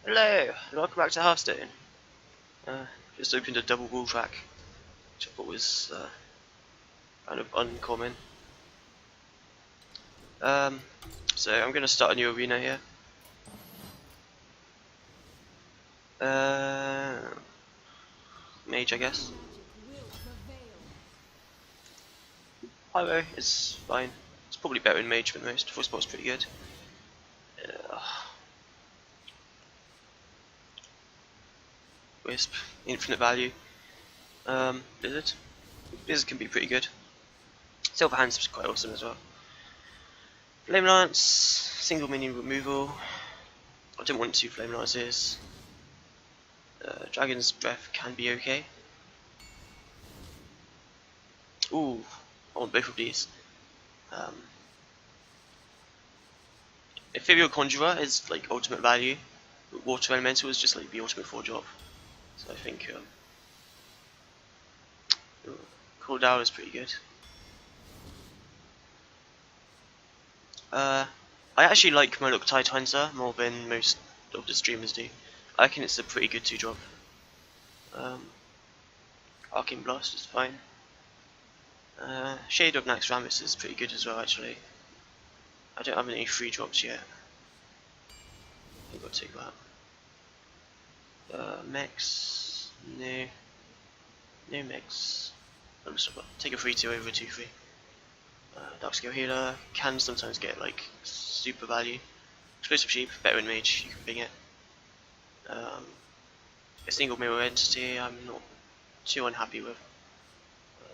Hello, and welcome back to Hearthstone. Just opened a double wall track, which I thought was kind of uncommon. So I'm going to start a new arena here. Mage, I guess. Highway is fine. It's probably better in Mage than most. Full spot's pretty good. Wisp, infinite value. Blizzard. Blizzard can be pretty good. Silver Hand's quite awesome as well. Flame Lance, single minion removal. I don't want two Flame Lances. Dragon's Breath can be okay. Ooh, I want both of these. Ethereal Conjurer is like ultimate value, but Water Elemental is just like the ultimate 4-drop. So I think Cooldown is pretty good. I actually like Moloch Tide Hunter more than most of the streamers do. I reckon it's a pretty good 2-drop. Arcane Blast is fine. Shade of Nax Ramus is pretty good as well actually. I don't have any 3-drops yet. I think I'll take that. Mechs, no mechs. I'm just gonna take a 3-2 over a 2-3. Darkscale Healer can sometimes get like super value. Explosive Sheep, better in Mage, you can ping it. A single mirror entity I'm not too unhappy with.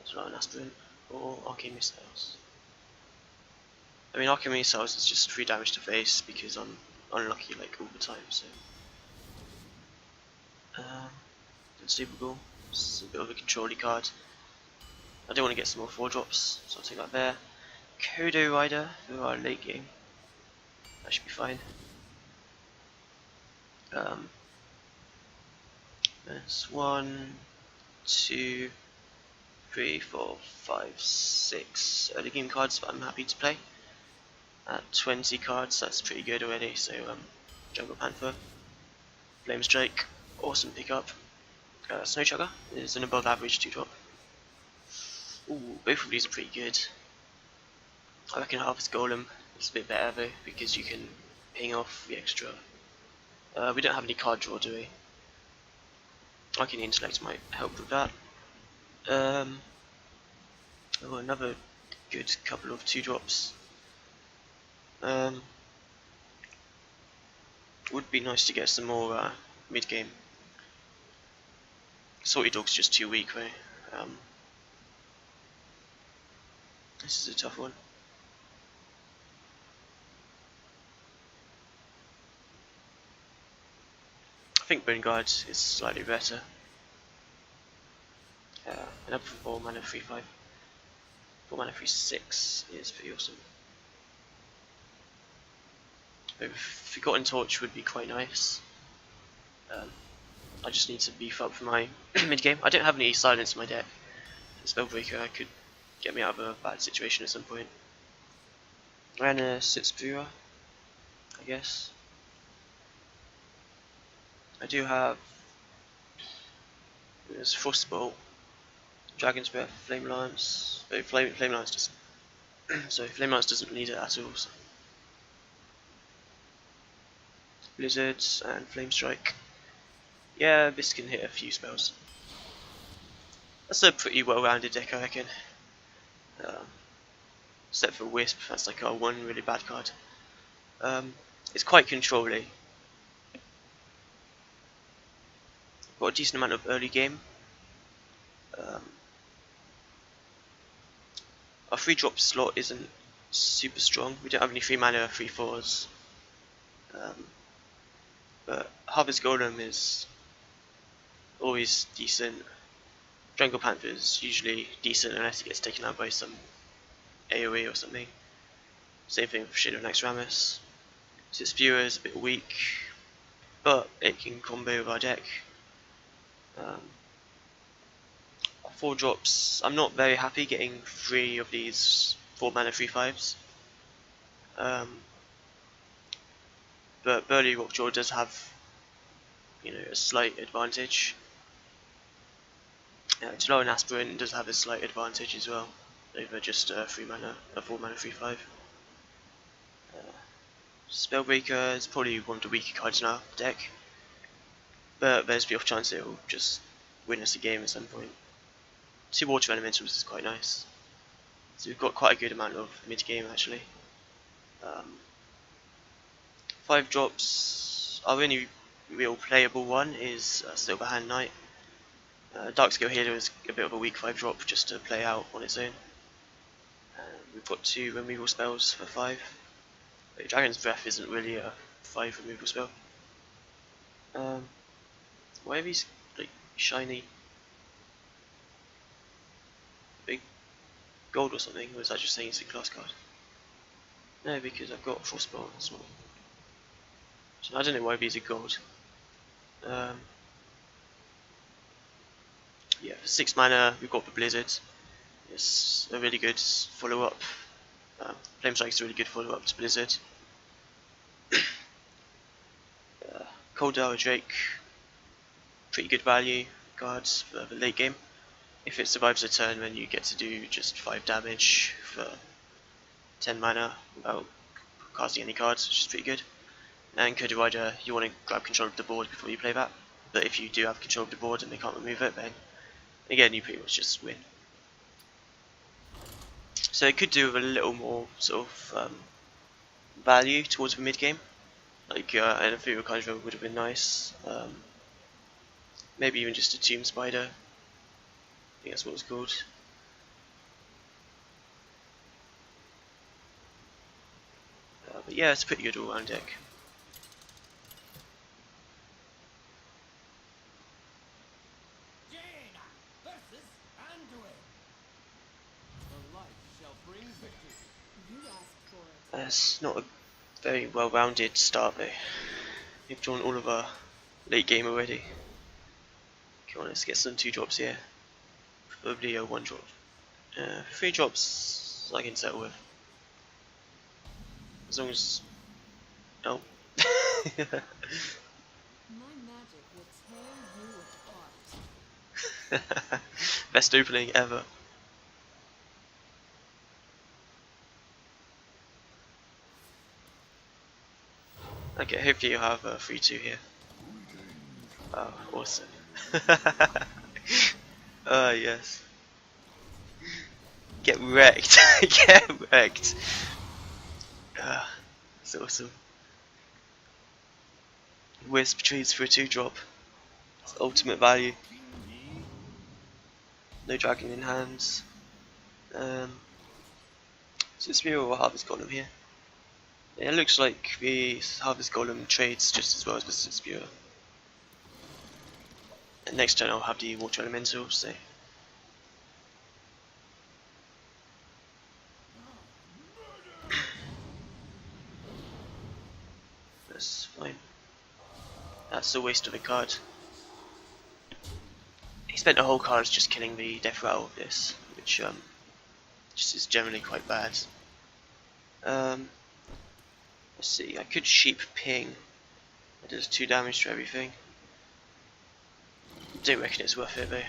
It's not an Aspirant or Arcane Missiles. I mean, Arcane Missiles is just 3 damage to face because I'm unlucky like all the time, so. Consumable, it's a bit of a control-y card. I do want to get some more 4-drops, so I'll take that there. Kodo Rider for our late game. That should be fine. There's 1, 2, 3, 4, 5, 6 early game cards that I'm happy to play. At 20 cards, that's pretty good already. So Jungle Panther, Flame Strike, awesome pickup. Snow Chugger is an above average 2-drop. Ooh, both of these are pretty good. I reckon Harvest Golem is a bit better though, because you can ping off the extra. We don't have any card draw, do we? Arcane Intellect might help with that. Oh, another good couple of 2-drops. Would be nice to get some more mid game. Salty Dog's just too weak though. This is a tough one. I think Bone Guard is slightly better. Another 4 mana 3/5. 4 mana 3/6 is pretty awesome. Forgotten Torch would be quite nice. I just need to beef up for my mid game. I don't have any silence in my deck. Spellbreaker could get me out of a bad situation at some point. And a Sitzbura, I guess. I do have there's Frostbolt, Dragon's Breath, Flame Lance. But Flame Lance doesn't. So Flame Lance doesn't need it at all. So. Blizzards and Flame Strike. Yeah, this can hit a few spells. That's a pretty well-rounded deck, I reckon. Except for Wisp, that's like our one really bad card. It's quite control-y. Got a decent amount of early game. Our 3-drop slot isn't super strong. We don't have any 3 mana 3/4s. But Harvest Golem is always decent. Jungle Panther is usually decent unless it gets taken out by some AoE or something. Same thing with Shade of Nax Ramus. Sitzbura is a bit weak, but it can combo with our deck. 4-drops, I'm not very happy getting 3 of these 4 mana 3/5s. But Burly Rockjaw does have a slight advantage. Taloran Aspirant does have a slight advantage as well over just a 4 mana 3/5. Spellbreaker is probably one of the weaker cards in our deck, but there's the off chance it will just win us a game at some point. 2 Water Elementals is quite nice, so we've got quite a good amount of mid game actually. 5 drops. Our only real playable one is Silverhand Knight. Darkscale Healer is a bit of a weak 5 drop just to play out on its own. We've got 2 removal spells for 5. But Dragon's Breath isn't really a 5 removal spell. Why are these like shiny big gold or something? Or is that just saying it's a class card? No, because I've got Frostbolt as well. So I don't know why these are gold. Yeah, for 6 mana we've got the Blizzard. It's a really good follow up. Flame Strike's a really good follow up to Blizzard. Cold Hour Drake, pretty good value cards for the late game. If it survives a turn, then you get to do just 5 damage for 10 mana without casting any cards, which is pretty good. And Code Rider, you want to grab control of the board before you play that. But if you do have control of the board and they can't remove it, then again you pretty much just win. So it could do with a little more sort of value towards the mid game. Like an Ethereal Conjurer would have been nice. Maybe even just a Tomb Spider. I think that's what it's called. But yeah, it's a pretty good all-round deck. It's not a very well-rounded start though. We've drawn all of our late game already. Come on, let's get some 2 drops here. Probably a 1 drop. 3 drops I can settle with. As long as... Oh. My magic will tear you apart. Best opening ever. Okay, hopefully you'll have a 3-2 here. Oh, awesome. Oh, yes. Get wrecked. Get wrecked. That's awesome. Wisp trades for a 2 drop. It's ultimate value. No dragon in hands. So Spear or Harvest Golem here. Yeah, it looks like the Harvest Golem trades just as well as the Spear. And next turn I'll have the Water Elemental, so. That's fine. That's a waste of a card. He spent a whole card just killing the Death Rattle of this, which just is generally quite bad. Let's see, I could Sheep Ping. It does 2 damage to everything. Don't reckon it's worth it though.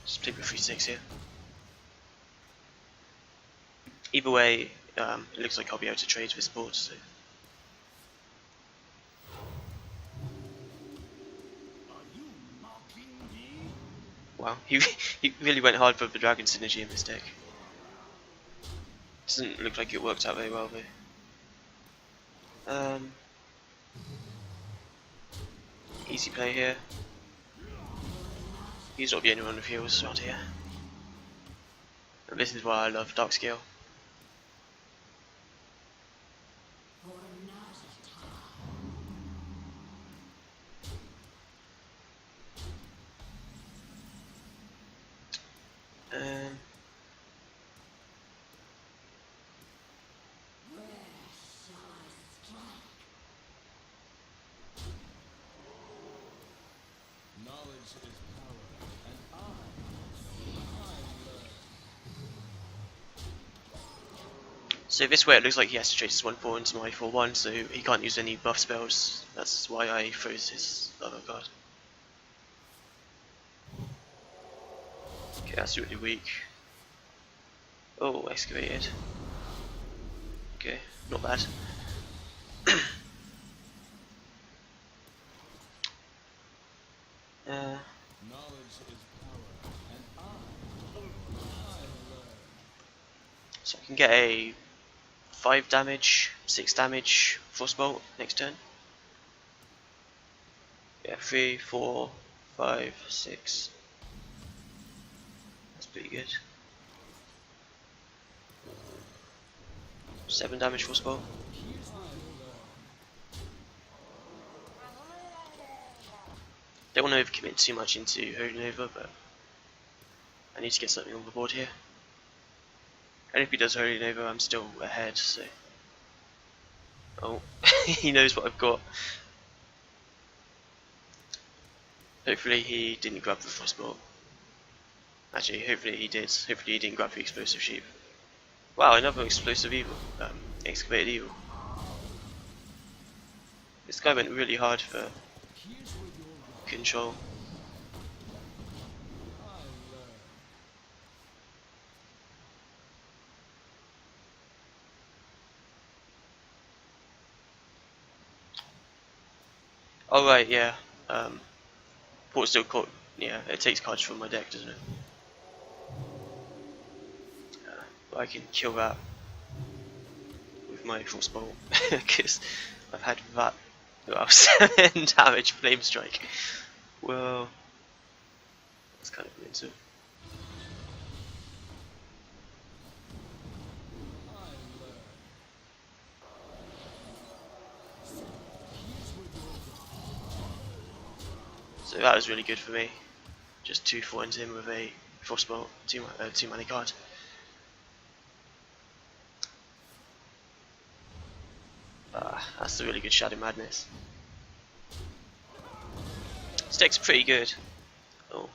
Just play with 3/6 here. Either way, it looks like I'll be able to trade this board, so. Wow, he really went hard for the Dragon synergy in this deck. Doesn't look like it worked out very well though. Easy play here. He's not the only one with heals around here. And this is why I love Darkscale. So this way it looks like he has to trade his 1/4 into my 4/1, so he can't use any buff spells. That's why I froze his other card. Okay, that's really weak. Oh, excavated. Okay, not bad. uh, Knowledge is power, and I learn. so I can get a 5 damage, 6 damage Frostbolt next turn. Yeah, 3, 4, 5, 6. That's pretty good. 7 damage Frostbolt. Don't want to overcommit too much into Holy Nova, but I need to get something on the board here. And if he does Holy Nova, I'm still ahead, so... Oh, he knows what I've got. Hopefully he didn't grab the Frostbolt. Actually, hopefully he did. Hopefully he didn't grab the Explosive Sheep. Wow, another Explosive Evil. Excavated Evil. This guy went really hard for control. Oh right, yeah. Port still caught. Yeah, it takes cards from my deck, doesn't it? But I can kill that with my Frostbolt because I've had that. Well, 7 damage Flame Strike. Well, that's kind of mental. So that was really good for me. Just 2/4 into him with a Frostbolt, 2 mana card. That's a really good Shadow Madness. This deck's pretty good. Oh.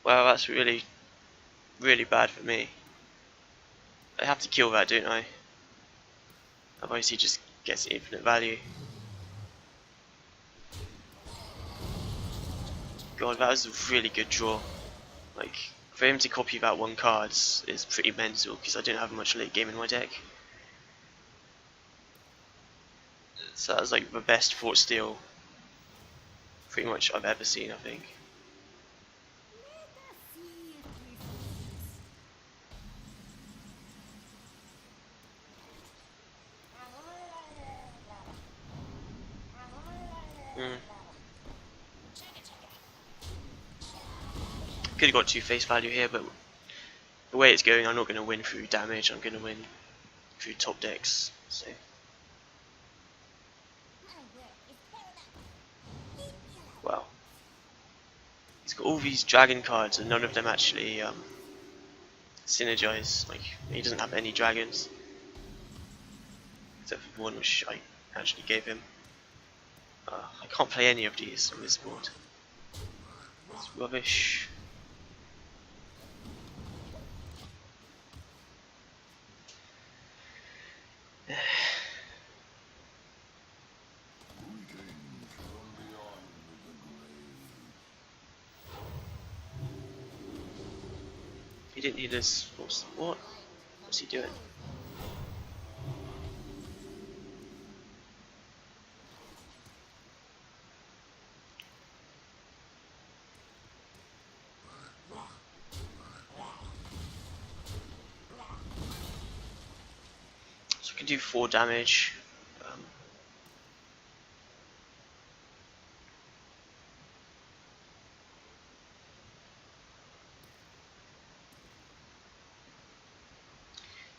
Well, that's really, really bad for me. I have to kill that, don't I? Otherwise he just gets infinite value. God, that was a really good draw. Like, for him to copy that 1 card is pretty mental, because I don't have much late game in my deck. So that was like the best Fort Steel pretty much I've ever seen, I think. Could have got 2 face value here, but the way it's going, I'm not going to win through damage, I'm going to win through top decks. So, wow. He's got all these dragon cards and none of them actually synergize. Like, he doesn't have any dragons. Except for one which I actually gave him. I can't play any of these on this board. It's rubbish. He didn't need this. What? What's he doing? So I can do 4 damage.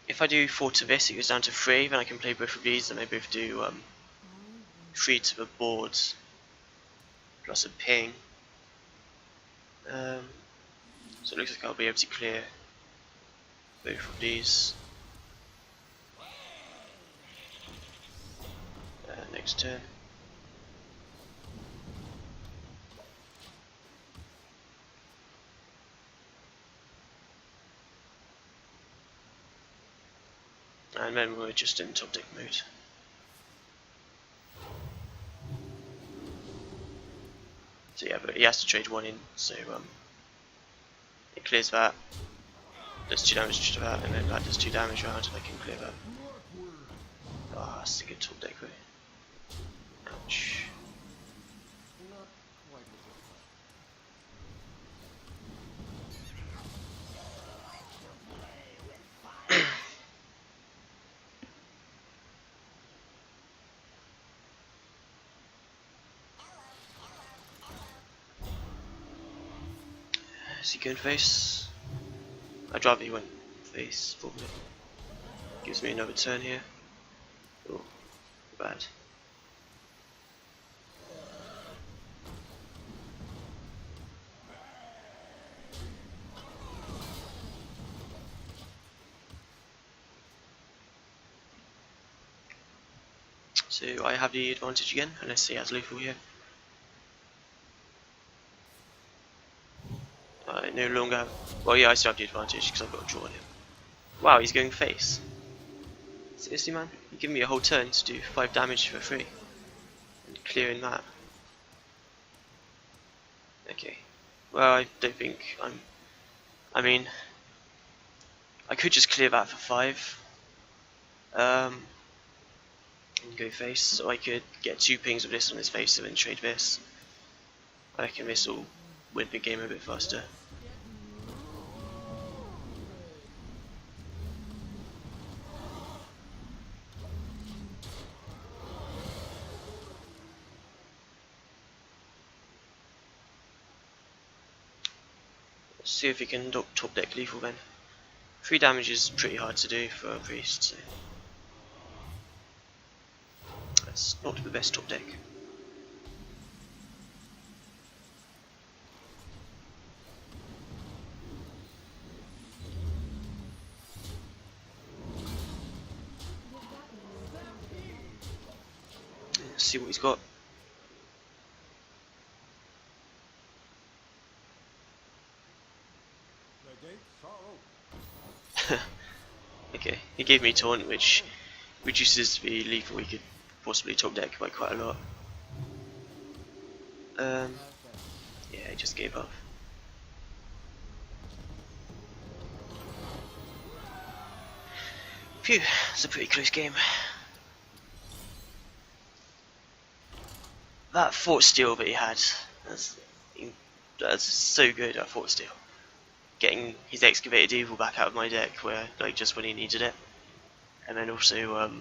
If I do 4 to this, it goes down to 3, then I can play both of these, and they both do 3 to the board, plus a ping. So it looks like I'll be able to clear both of these next turn. And then we're just in top deck mode. So yeah, but he has to trade one in, so it clears that, does 2 damage to that, and then that does 2 damage round, and I can clear that. Ah, oh, that's a good top deck though. Ouch. Not quite what you thought. Is he going face? I'd rather he went face, probably. Gives me another turn here. Oh, bad. So I have the advantage again, unless he has lethal here. I no longer have... Well, yeah, I still have the advantage because I've got a draw on him. Wow, he's going face. Seriously, man? You give me a whole turn to do 5 damage for free. And clearing that. Okay. Well, I don't think I'm... I mean... I could just clear that for 5. And go face, so I could get 2 pings of this on his face and then trade this. I reckon this will win the game a bit faster. Let's see if he can top deck lethal then. 3 damage is pretty hard to do for a priest, so that's not the best top deck. Let's see what he's got. The gates are open. Okay, he gave me taunt, which reduces the lethal we could possibly top deck by quite a lot. Yeah, he just gave up. Phew, it's a pretty close game. That fort steal that he had, that's so good, that fort steal. Getting his excavated evil back out of my deck where, like, just when he needed it. And then also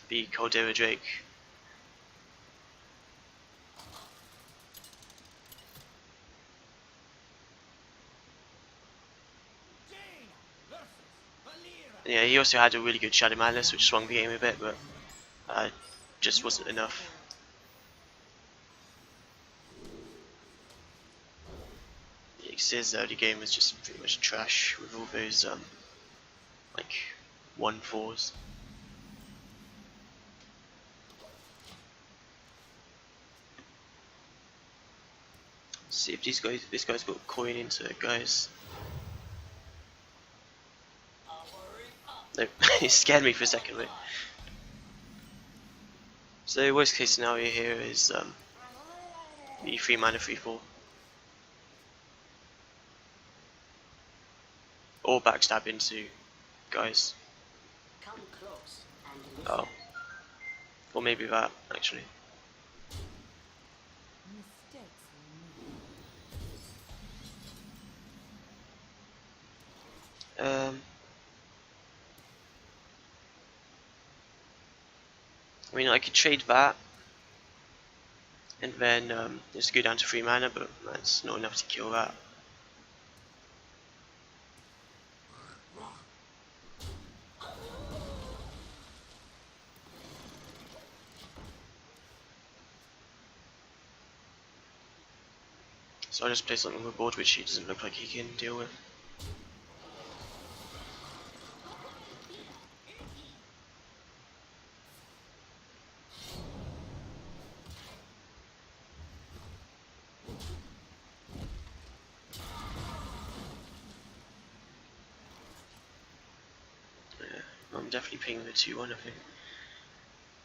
the Caldera Drake. And yeah, he also had a really good Shadow Madness, which swung the game a bit, but just wasn't enough. His early game was just pretty much trash with all those like 1/4s. See if this guy's got coin into it, guys. Nope, he scared me for a second, mate. So worst case scenario here is the 3 mana 3/4. Or backstab into guys. Oh. Or maybe that, actually. I mean, I could trade that and then just go down to 3 mana, but that's not enough to kill that. So I'll just play something on the board which he doesn't look like he can deal with. I'm definitely pinging the 2-1, I think.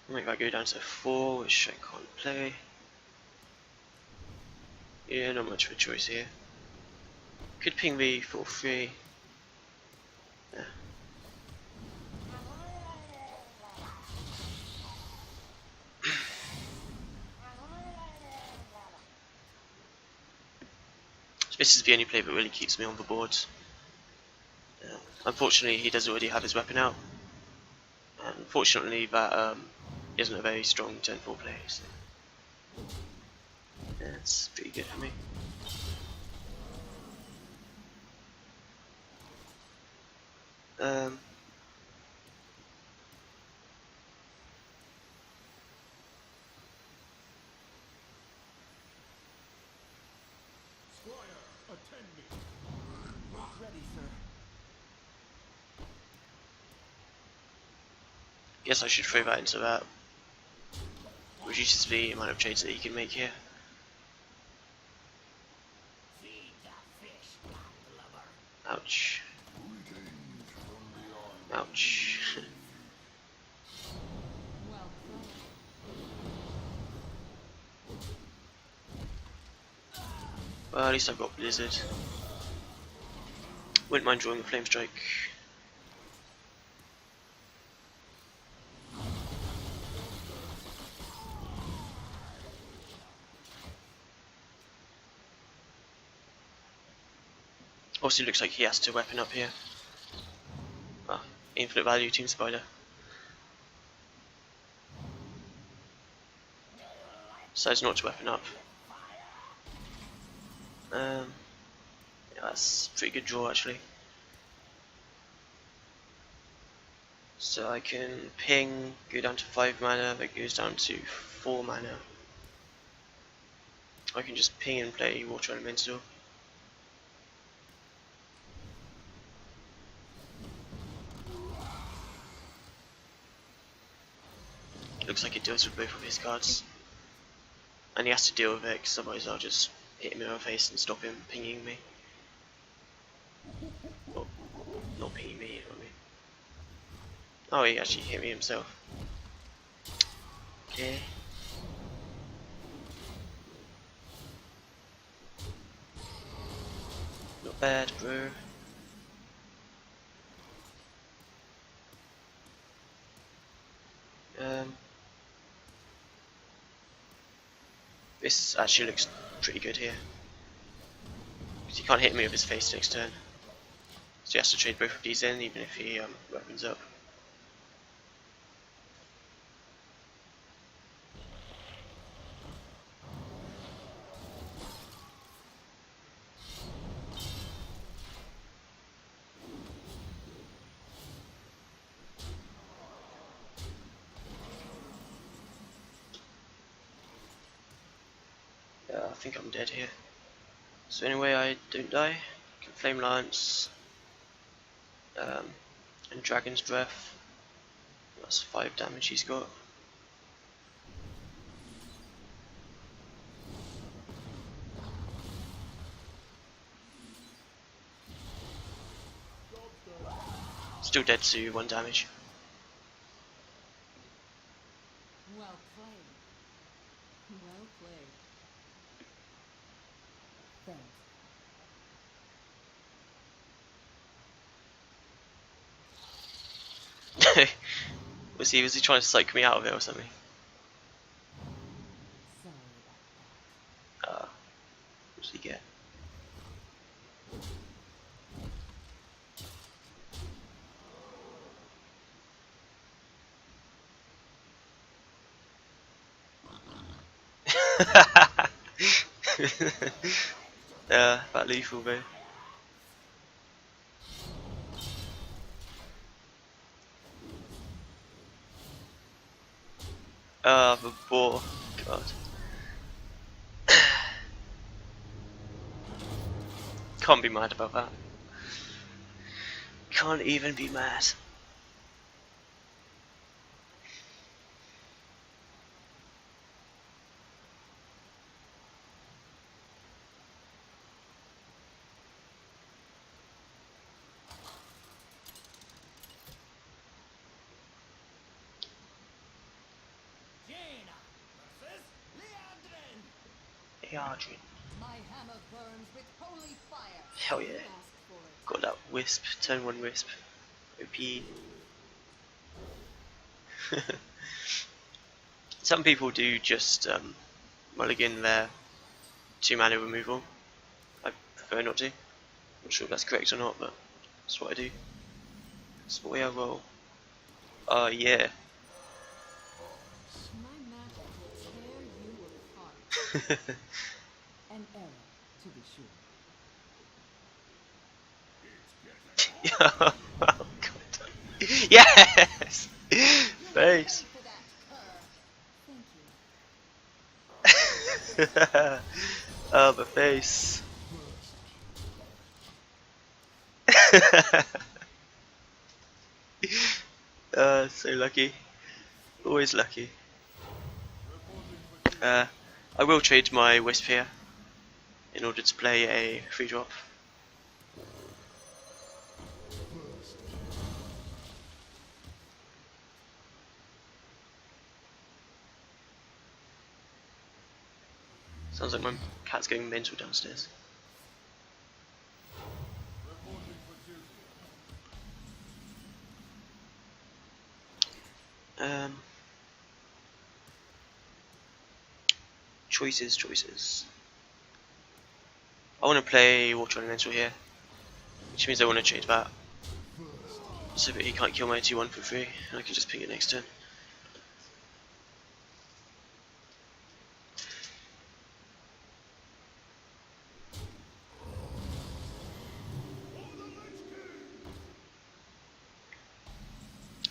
Maybe I go down to 4, which I can't play. Yeah, not much of a choice here. Could ping the 4-3. Yeah. So this is the only play that really keeps me on the board. Unfortunately, he does already have his weapon out. And unfortunately, that isn't a very strong turn 4 play. So yeah, it's pretty good for me. Um, Squire, attend me. Ready, sir. Guess I should throw that into that. Reduces the amount of trades that he can make here. Ouch. Ouch. Well, at least I've got Blizzard. Wouldn't mind drawing a Flame Strike. Also looks like he has to weapon up here. Ah, infinite value Team Spider. Decides not to weapon up. Yeah, that's a pretty good draw actually. So I can ping, go down to 5 mana, that goes down to 4 mana. I can just ping and play Water Elemental. Looks like it deals with both of his cards. And he has to deal with it, because otherwise I'll just hit him in the face and stop him pinging me. Well, not pinging me, you know what I mean. Oh, he actually hit me himself. Okay. Not bad, bro. Um, this actually looks pretty good here. Because he can't hit me with his face next turn. So he has to trade both of these in, even if he weapons up. Yeah, I think I'm dead here. So anyway, I don't die. Can Flame Lance. Um, and Dragon's Breath. That's 5 damage he's got. Still dead to 1 damage. Well played. Well played. Thanks. Was he trying to psych me out of it or something? Sorry What does he get? That lethal though. The boar. God. Can't be mad about that. Can't even be mad. charging. My hammer burns with holy fire. Hell You yeah. asked for it. Got that wisp, turn 1 wisp. OP. Some people do just mulligan their 2 mana removal. I prefer not to. Not sure if that's correct or not, but that's what I do. That's the way I roll. Oh yeah. My magic will tear you apart. An error, to be sure. Oh god. Yes! You'll Face! pay for that, cur. Thank you. Oh, the face. So lucky. Always lucky. Uh, I will trade my wisp here in order to play a free drop. Sounds like my cat's going mental downstairs. Um, choices. I want to play Water Elemental here, which means I want to trade that, so that he can't kill my 2-1 for free, and I can just ping it next turn.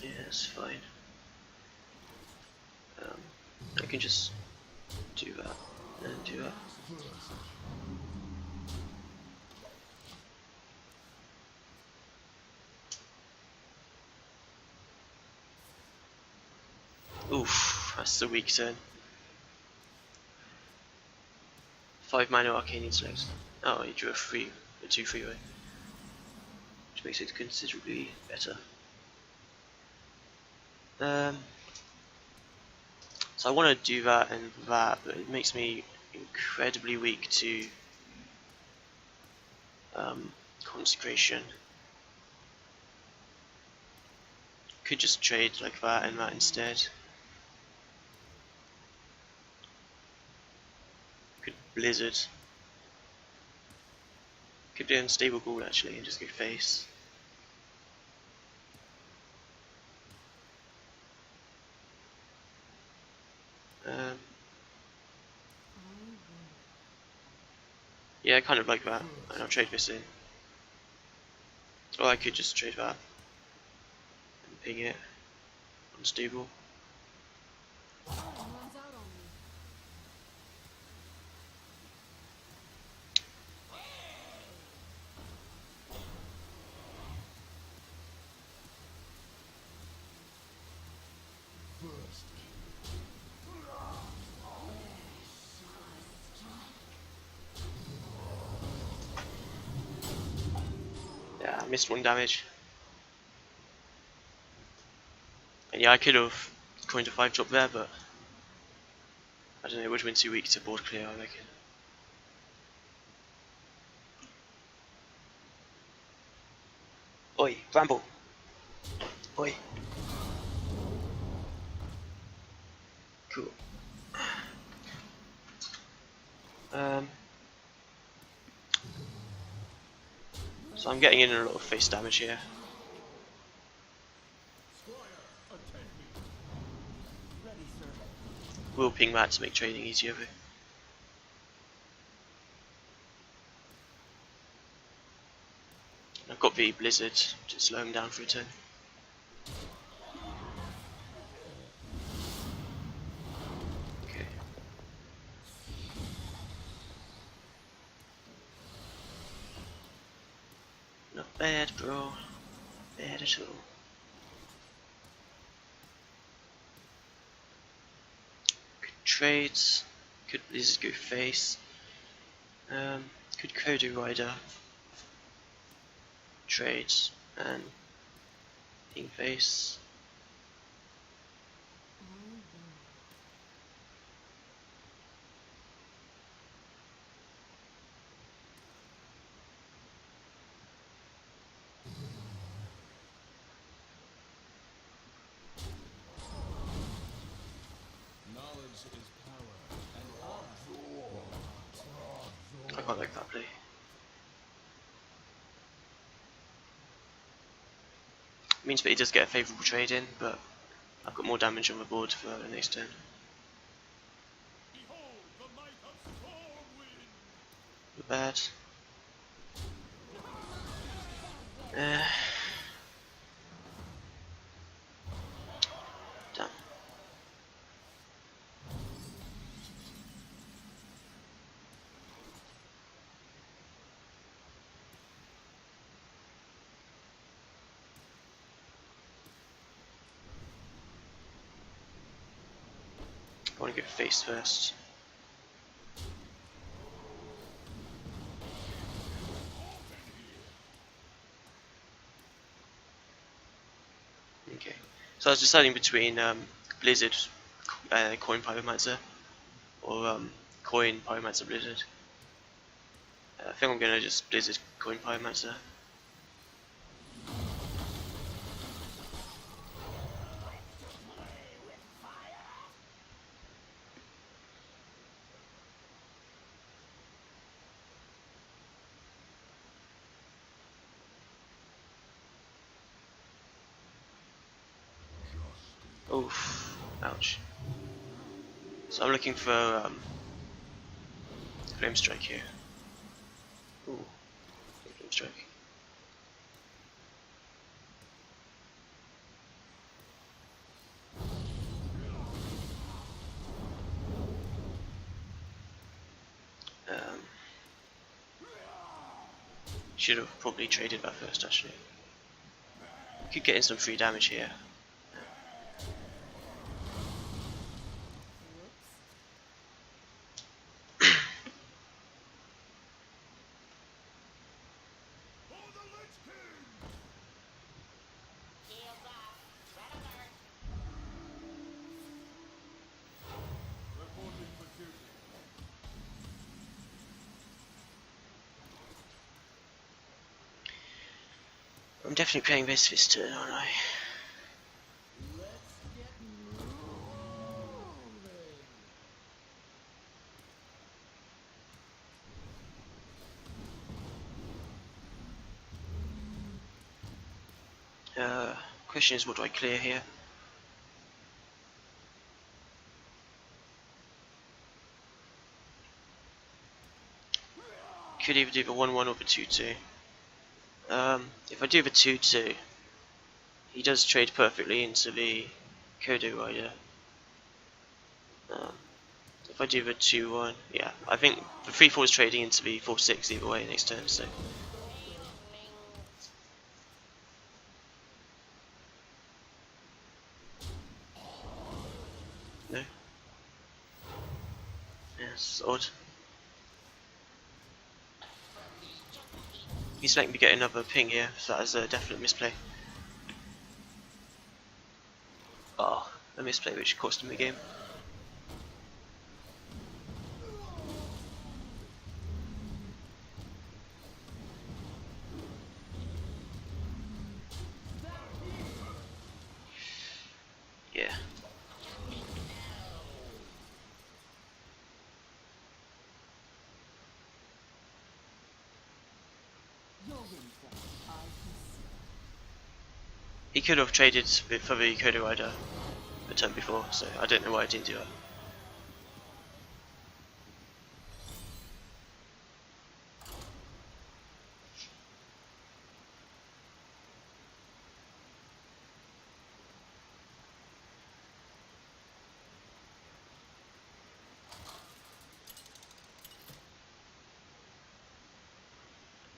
Yeah, that's fine. I can just do that, and do that. Oof, that's the weak turn. 5 mana arcane intellect. Oh, he drew a 2-3 away, which makes it considerably better. So I want to do that and that, but it makes me incredibly weak to consecration. Could just trade like that and that instead. Could blizzard. Could do unstable ghoul actually and just go face. Um, yeah, I kind of like that, and I'll trade this in. Or I could just trade that and ping it. Unstable. Time runs out on me. Yeah, I missed 1 damage. And yeah, I could have coined a 5 drop there, but I don't know, it would have been too weak to board clear, I reckon. Oi, Bramble! Oi! Cool. Um, so I'm getting in a lot of face damage here. Ready, sir. We'll ping that to make trading easier though. I've got the blizzard to slow him down for a turn. Okay. Not bad, bro. Not bad at all. Good trades. Could blizzard go face. Could Kodo Rider trades and ping face. quite like that play. Means that he does get a favourable trade in, but I've got more damage on the board for the next turn. Not bad. Damn. I want to go face first. Okay. So I was deciding between Blizzard Coin Pyromancer or Coin Pyromancer Blizzard. I think I'm gonna just Blizzard Coin Pyromancer. Oof. Ouch. So I'm looking for Flame Strike here. Ooh. Flame Strike. Um, Should have probably traded that first actually. Could get in some free damage here. I'm definitely playing this turn, aren't I? Question is, what do I clear here? Could either do the 1-1 or the 2-2. If I do the 2-2, he does trade perfectly into the Kodo Rider. If I do the 2-1, yeah, I think the 3-4 is trading into the 4-6 either way next turn, so. No? Yes, odd. He's letting me get another ping here, so that is a definite misplay. Oh, a misplay which cost him the game. Yeah. He could have traded for the Kodo Rider the turn before, so I don't know why I didn't do that.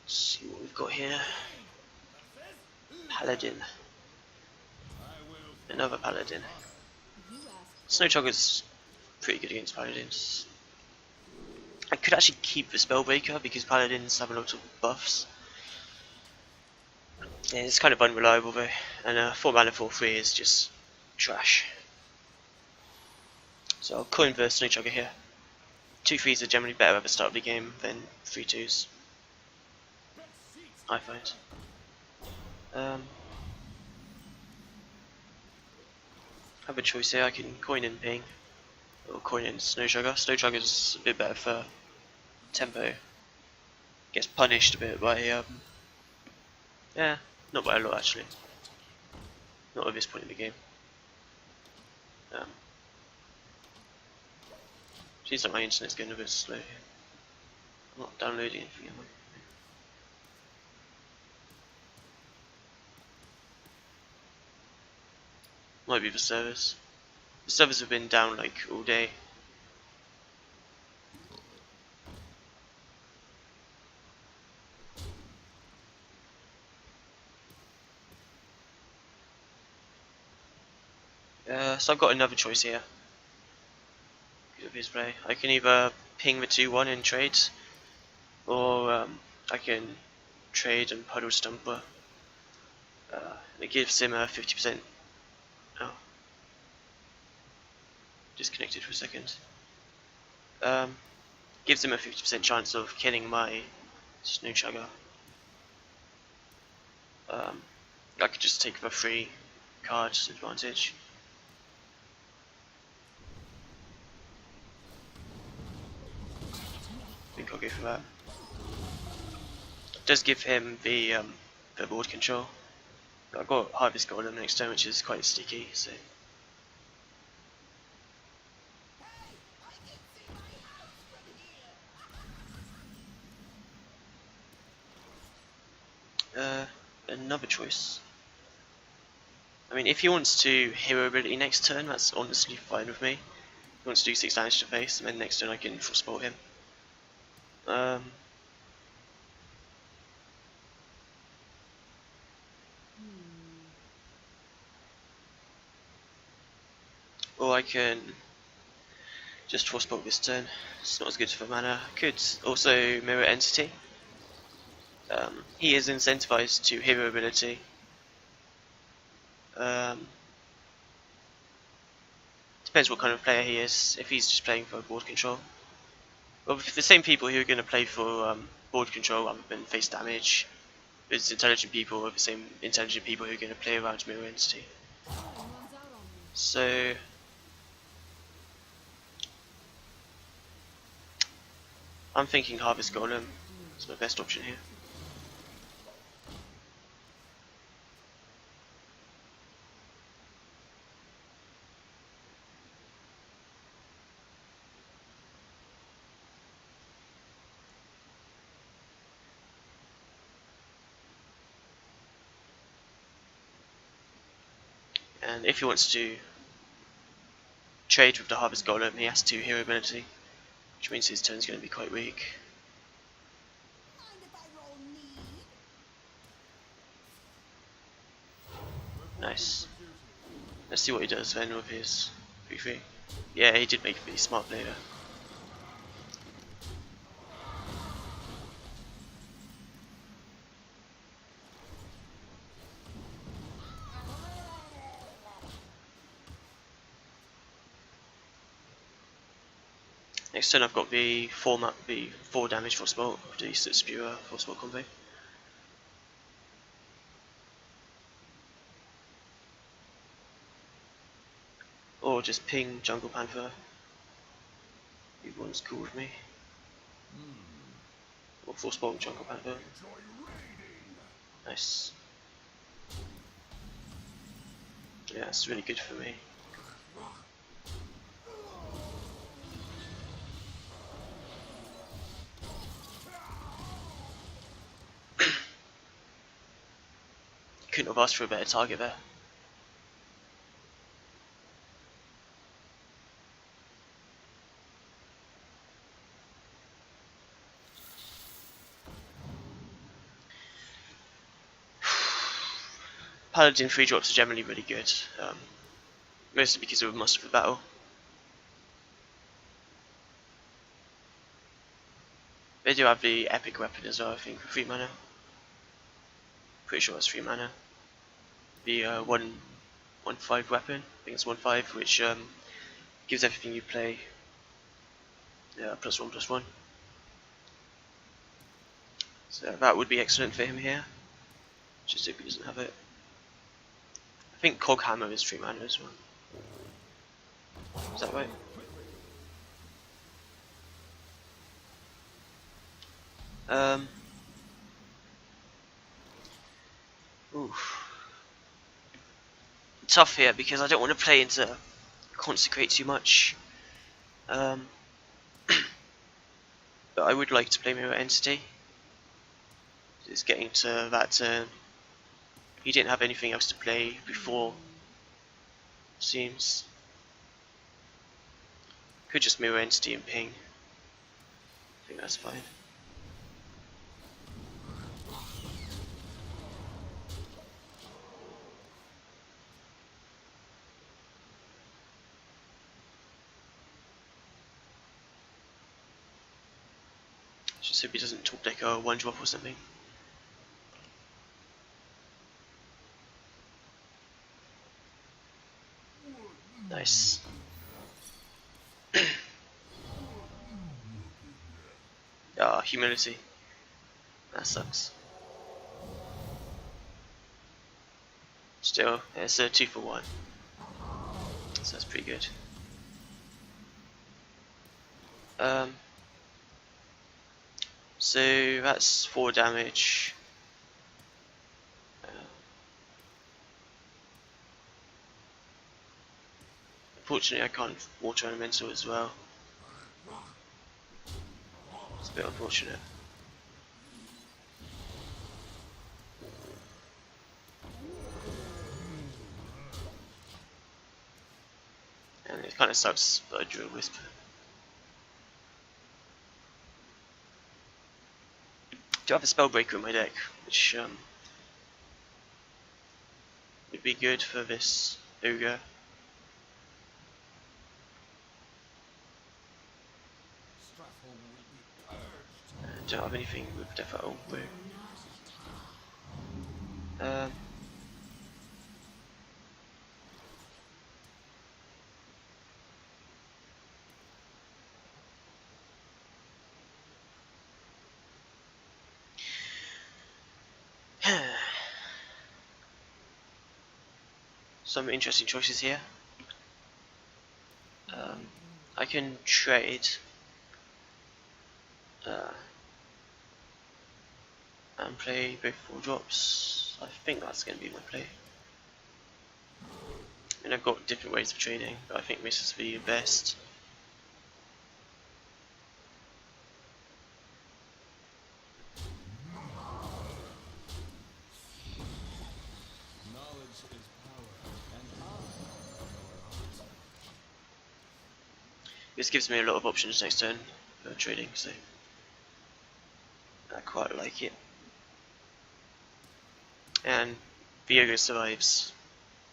Let's see what we've got here. Paladin. Another Paladin. Snow Chugger's pretty good against Paladins. I could actually keep the Spellbreaker because Paladins have a lot of buffs. Yeah, it's kind of unreliable though, and 4 mana 4/3 is just trash. So I'll coin the Snow Chugger here. 2/3s are generally better at the start of the game than 3/2s, I find. I have a choice here. I can coin in Ping or coin in Snow Chugger. Snow Chugger's a bit better for tempo. gets punished a bit by yeah, not by a lot actually. Not at this point in the game. Um, Seems like my internet's getting a bit slow here. I'm not downloading anything, am I? Might be the servers. The servers have been down like all day. So I've got another choice here. Good of his play. I can either ping the 2-1 in trades, or I can trade and puddle stumper. It gives him a 50%. Oh, disconnected for a second. Gives him a 50% chance of killing my Snoochugger. I could just take the free card's advantage. I think I'll go for that. It does give him the board control. I've got Harvest Golem next turn, which is quite sticky, so. Another choice. I mean, if he wants to hero ability next turn, that's honestly fine with me. If he wants to do 6 damage to face, and then next turn I can frostbolt him. Or I can just frostbolt this turn. It's not as good for mana. Could also mirror entity. He is incentivized to hero ability. Depends what kind of player he is. If he's just playing for board control. Well, if the same people who are going to play for board control rather than face damage, it's intelligent people, or the same intelligent people who are going to play around mirror entity. So I'm thinking Harvest Golem is my best option here. And if he wants to trade with the Harvest Golem, he has 2 hero ability, which means his turn's going to be quite weak. Nice. Let's see what he does then with his 3-3. Yeah, he did make a pretty smart play there. Next turn I've got the 4 damage frostbolt with the Spewer frostbolt combo. Or just ping Jungle Panther. Either one's cool with me. Or frostbolt Jungle Panther. Nice. Yeah, it's really good for me. Couldn't have asked for a better target there. Paladin 3 drops are generally really good, mostly because of Muster for Battle. They do have the epic weapon as well, I think, for 3 mana. Pretty sure it's 3 mana. The 1/5 weapon, I think it's 1/5, which gives everything you play +1/+1. So that would be excellent for him here. Just hope he doesn't have it. I think Cog Hammer is 3 mana as well. Is that right? Oof. Tough here because I don't want to play into consecrate too much. Um, but I would like to play Mirror Entity. It's getting to that turn. He didn't have anything else to play before, seems. Could just Mirror Entity and ping. I think that's fine. Just hope he doesn't top deck a 1-drop or something. Nice. Ah, humility. That sucks. Still, it's a 2 for 1. So that's pretty good. So that's 4 damage. Unfortunately, I can't water elemental as well. It's a bit unfortunate. And it kind of sucks that I drew a Wisp. Do have a Spellbreaker in my deck, which would be good for this Ogre. Don't have anything with Defo. Um, some interesting choices here. I can trade and play both 4 drops. I think that's going to be my play. And I've got different ways of trading, but I think this is the best. This gives me a lot of options next turn for trading, so I quite like it. And Viego survives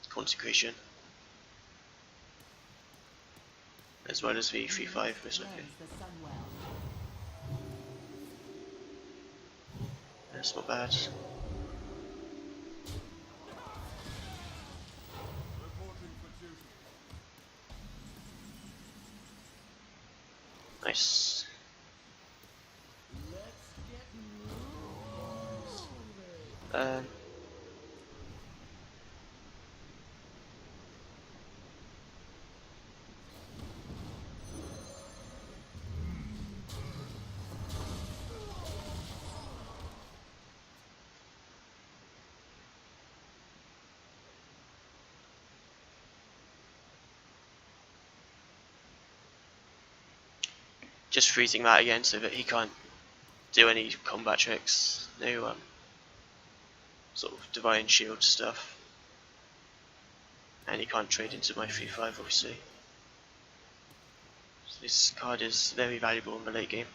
Consecration, as well as the 3/5 most likely. That's not bad. Nice. Just freezing that again so that he can't do any combat tricks. No sort of divine shield stuff. And he can't trade into my 3/5 obviously. So this card is very valuable in the late game.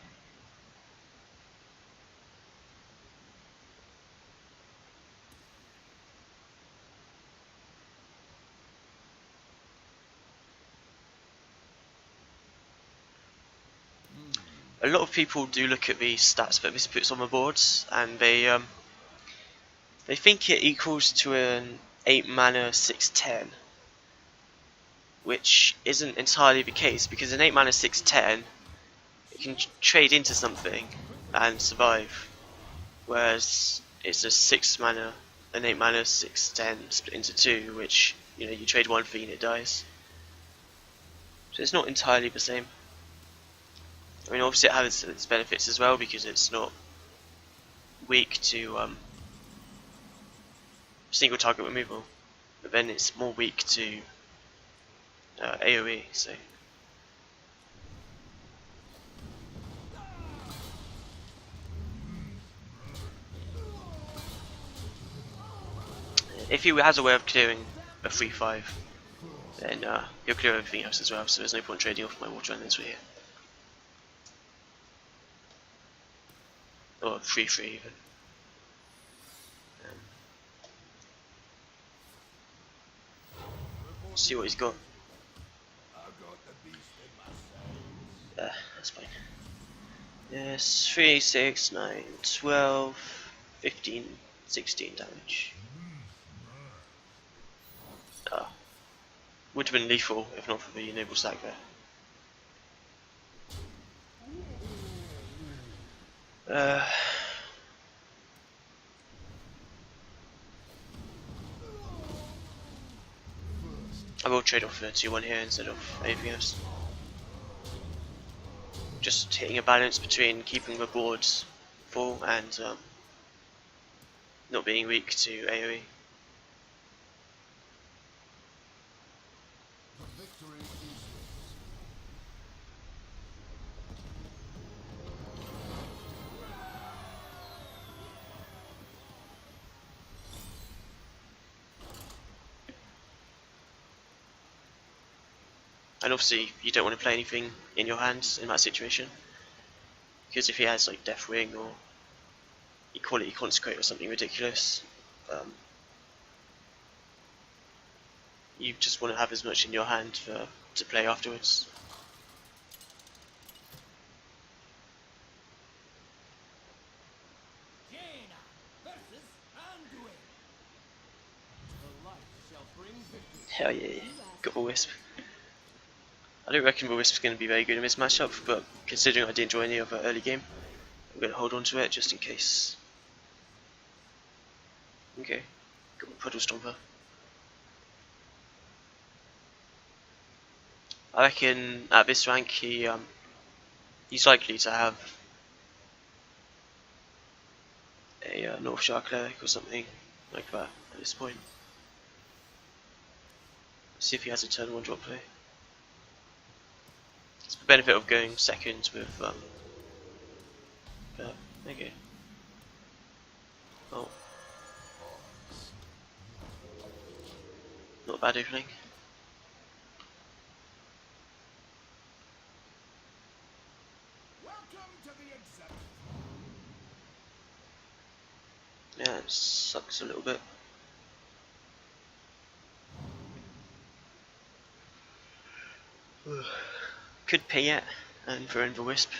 A lot of people do look at the stats that this puts on the boards, and they think it equals to an 8 mana 6/10, which isn't entirely the case because an 8 mana 6/10 it can trade into something and survive, whereas it's a 6 mana, an 8 mana 6/10 split into 2, which you trade one thing and it dies. So it's not entirely the same. I mean, obviously it has its benefits as well because it's not weak to single target removal, but then it's more weak to AoE. So if he has a way of clearing a 3/5, then he'll clear everything else as well. So there's no point trading off my water islands here, or 3/3 even. See what he's got. That's fine. Yes, 3, 6, 9, 12, 15, 16 damage. Would have been lethal if not for the enable stack there. I will trade off the 2-1 here instead of anything else. Just hitting a balance between keeping the boards full and not being weak to AoE. And obviously you don't want to play anything in your hands in that situation, because if he has like Deathwing or Equality Consecrate or something ridiculous, you just want to have as much in your hand to play afterwards. Jaina versus Anduin. The light shall bring victory. Hell yeah, got the Wisp. I don't reckon the Wisp is going to be very good in this matchup, but considering I didn't join any other early game, I'm going to hold on to it just in case. Okay, got my Puddle Stomper. I reckon at this rank he's likely to have a North Shire Cleric or something like that at this point. Let's see if he has a turn 1 drop play. It's the benefit of going second with okay. Oh, not a bad opening. Welcome to the exam. Yeah, it sucks a little bit. Could pay it and throw in the Wisp.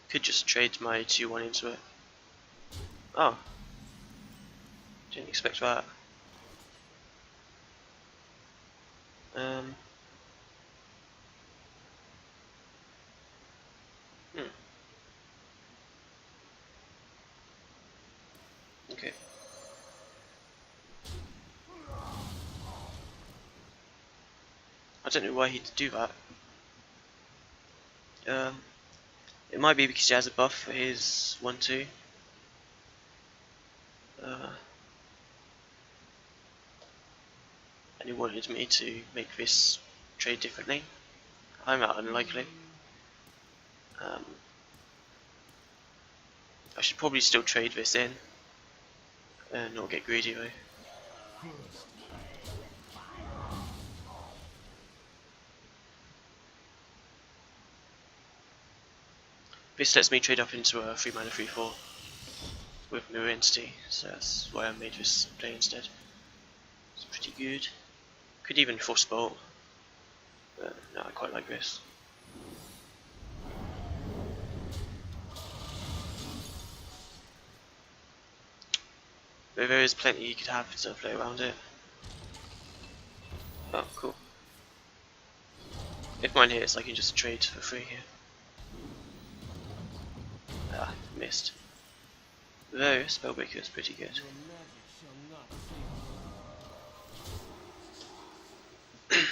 Could just trade my 2-1 into it. Oh, didn't expect that. Um, hmm. Okay. I don't know why he'd do that. It might be because he has a buff for his 1-2. And he wanted me to make this trade differently. I'm out unlikely. I should probably still trade this in and not get greedy though. This lets me trade up into a 3 mana 3/4 with Mirror Entity, so that's why I made this play instead. It's pretty good. Could even Frostbolt, but no, I quite like this. But there is plenty you could have to play around it. Oh, cool. If mine hits, I can just trade for free here. Ah, missed. Though, Spellbreaker is pretty good. Your magic shall not save you.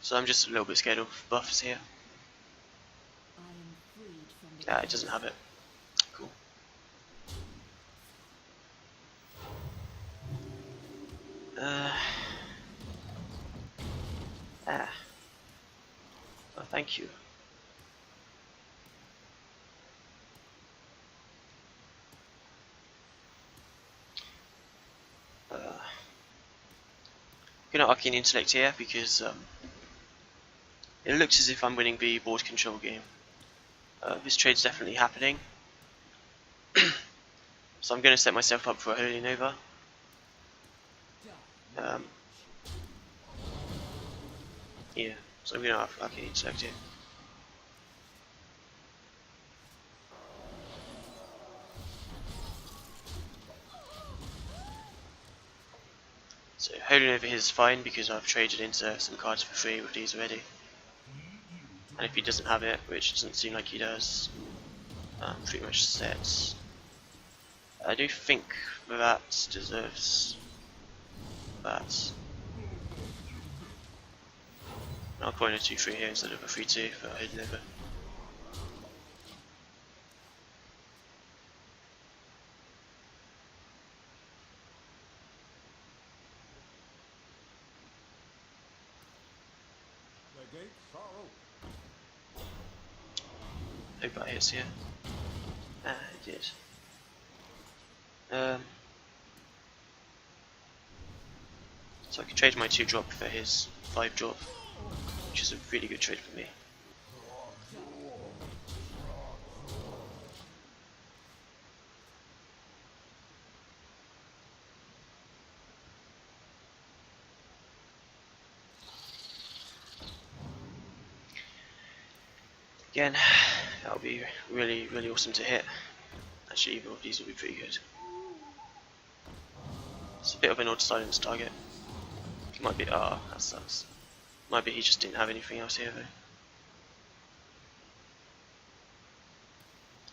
So I'm just a little bit scared of buffs here. I am It doesn't have it. Cool. Ah. Oh, thank you. Gonna Arcane Intellect here because it looks as if I'm winning the board control game. This trade's definitely happening. So I'm going to set myself up for a Holy Nova. Yeah, so I'm going to have Arcane Intellect here. So Holy Nova is fine because I've traded into some cards for free with these already. And if he doesn't have it, which doesn't seem like he does, I'm pretty much set. I do think that deserves that. I'll coin a 2-3 here instead of a 3-2 for Holy Nova. The gates are open. Hope that hits here. It did. So I could trade my 2-drop for his 5-drop, which is a really good trade for me. Again, that'll be really, really awesome to hit. Actually, either of these will be pretty good. It's a bit of an odd silence target. It might be, that sucks. Might be he just didn't have anything else here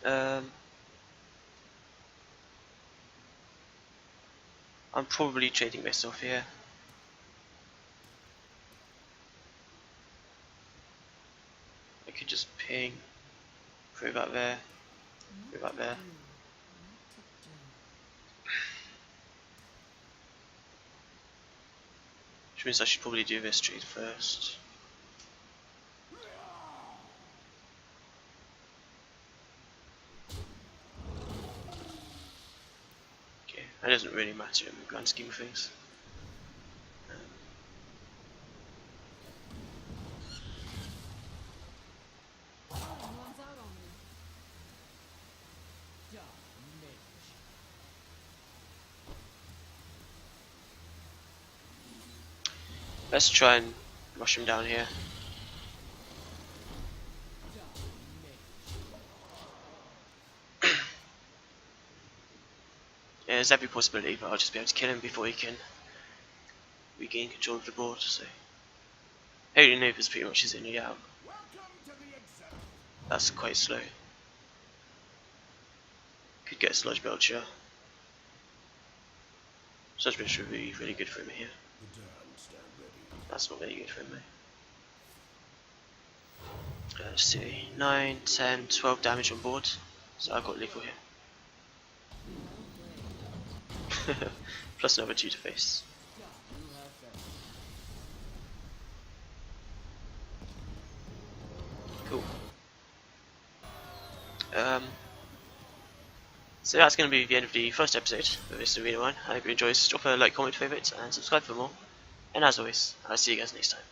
though. I'm probably trading myself here. I could just ping, throw that there, throw that there. Which means I should probably do this trade first. Okay, that doesn't really matter in the grand scheme of things. Someone's out on me. Let's try and rush him down here. Yeah, there's every possibility, but I'll just be able to kill him before he can regain control of the board. So, Holy Nova is pretty much his only out. That's quite slow. Could get a Sludge Belcher. Sludge Belcher would be really good for him here. That's not very good for him though. Let's see, 9, 10, 12 damage on board. So I've got lethal here. Plus another 2 to face. Cool. So that's going to be the end of the first episode of this Arena 1. I hope you enjoyed. Drop a like, comment, favourite, and subscribe for more. And as always, I'll see you guys next time.